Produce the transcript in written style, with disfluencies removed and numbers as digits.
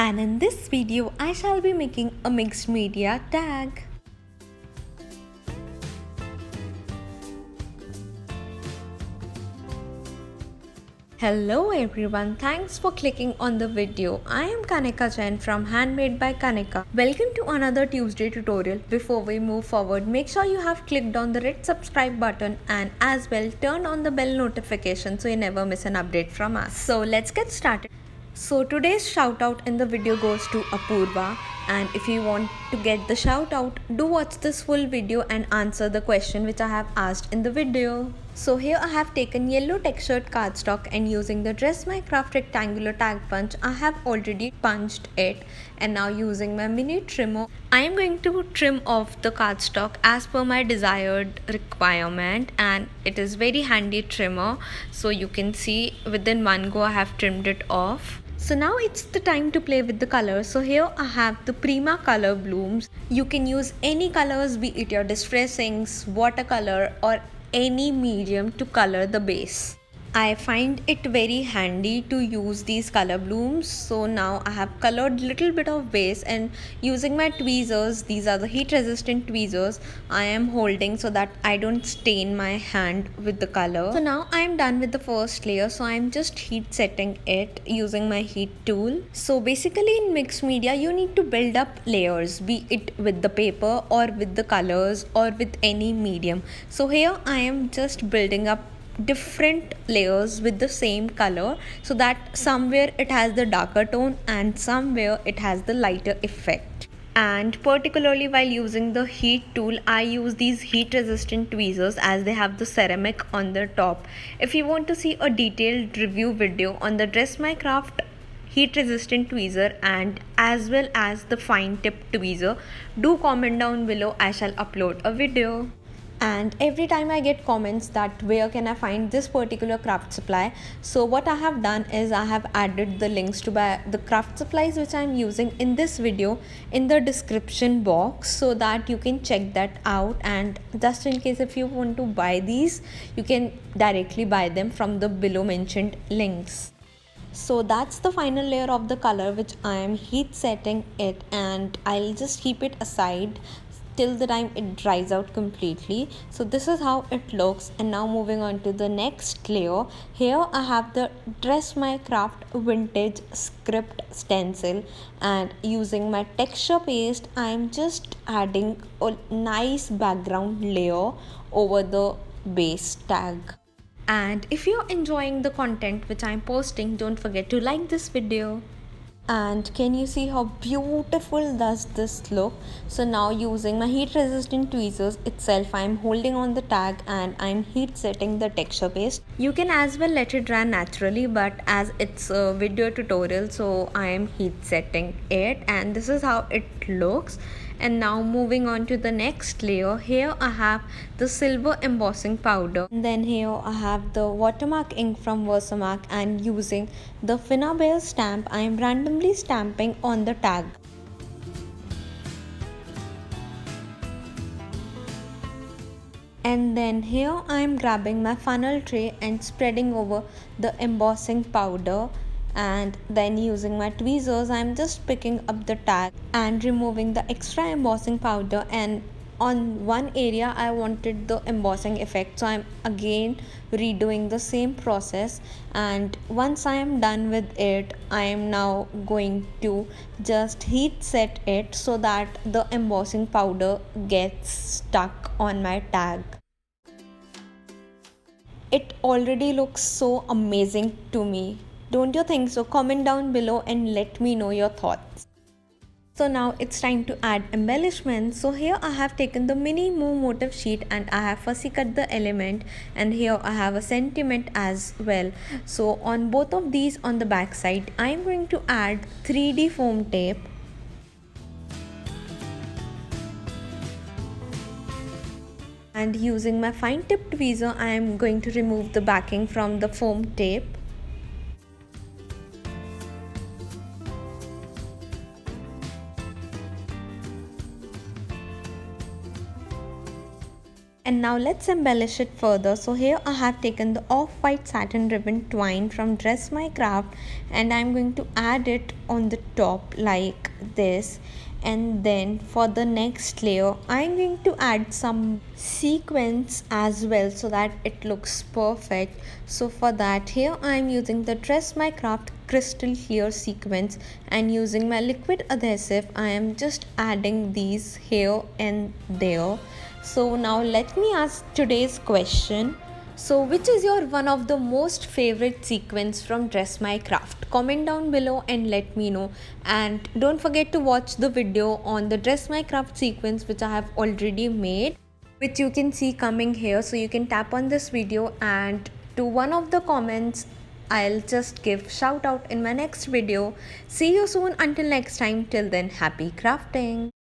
and in this video I shall be making a mixed media tag. Hello everyone, thanks for clicking on the video. I am Kanika from Handmade by Kanika. Welcome to another Tuesday tutorial. Before we move forward, make sure you have clicked on the red subscribe button and as well turn on the bell notification so you never miss an update from us. So let's get started. So today's shout out in the video goes to Apurva, and if you want to get the shout out, do watch this full video and answer the question which I have asked in the video. So here I have taken yellow textured cardstock and using the Dress My Craft rectangular tag punch, I have already punched it, and now using my mini trimmer, I am going to trim off the cardstock as per my desired requirement, and it is very handy trimmer, so you can see within one go I have trimmed it off. So now it's the time to play with the colors. So here I have the Prima color blooms. You can use any colors, be it your distress inks, watercolor or any medium to color the base. I find it very handy to use these color blooms. So now I have colored little bit of base, and using my tweezers, these are the heat resistant tweezers, I am holding so that I don't stain my hand with the color. So now I am done with the first layer, so I am just heat setting it using my heat tool. So basically in mixed media you need to build up layers, be it with the paper or with the colors or with any medium. So here I am just building up different layers with the same color so that somewhere it has the darker tone and somewhere it has the lighter effect. And particularly while using the heat tool, I use these heat resistant tweezers as they have the ceramic on the top. If you want to see a detailed review video on the Dress My Craft heat resistant tweezer and as well as the fine tip tweezer, do comment down below, I shall upload a video. And every time I get comments that where can I find this particular craft supply, so what I have done is I have added the links to buy the craft supplies which I am using in this video in the description box, so that you can check that out, and just in case if you want to buy these, you can directly buy them from the below mentioned links. So that's the final layer of the color which I am heat setting it, and I'll just keep it aside till the time it dries out completely. So this is how it looks. And now moving on to the next layer, here I have the Dress My Craft vintage script stencil, and using my texture paste I am just adding a nice background layer over the base tag. And if you're enjoying the content which I'm posting, don't forget to like this video. And can you see how beautiful does this look? So now using my heat resistant tweezers itself, I'm holding on the tag and I'm heat setting the texture paste. You can as well let it dry naturally, but as it's a video tutorial, so I am heat setting it, and this is how it looks. And now moving on to the next layer, here I have the silver embossing powder, and then here I have the watermark ink from WATERMARK, and using the Finnabear stamp I am randomly stamping on the tag. And then here I am grabbing my funnel tray and spreading over the embossing powder, and then using my tweezers I'm just picking up the tag and removing the extra embossing powder. And on one area I wanted the embossing effect, so I'm again redoing the same process, and once I am done with it, I am now going to just heat set it so that the embossing powder gets stuck on my tag. It already looks so amazing to me. Don't you think so? Comment down below and let me know your thoughts. So now it's time to add embellishments. So here I have taken the mini move motif sheet and I have fussy cut the element, and here I have a sentiment as well. So on both of these on the back side, I am going to add 3D foam tape. And using my fine tip tweezer, I am going to remove the backing from the foam tape. And now let's embellish it further. So here I have taken the off-white satin ribbon twine from Dress My Craft, and I'm going to add it on the top like this. And then for the next layer I'm going to add some sequins as well so that it looks perfect. So for that, here I'm using the Dress My Craft crystal clear sequins, and using my liquid adhesive I am just adding these here and there. So now let me ask today's question. So which is your one of the most favorite sequence from Dress My Craft? Comment down below and let me know. And don't forget to watch the video on the Dress My Craft sequence which I have already made, which you can see coming here. So you can tap on this video, and to one of the comments I'll just give shout out in my next video. See you soon. Until next time, till then, happy crafting.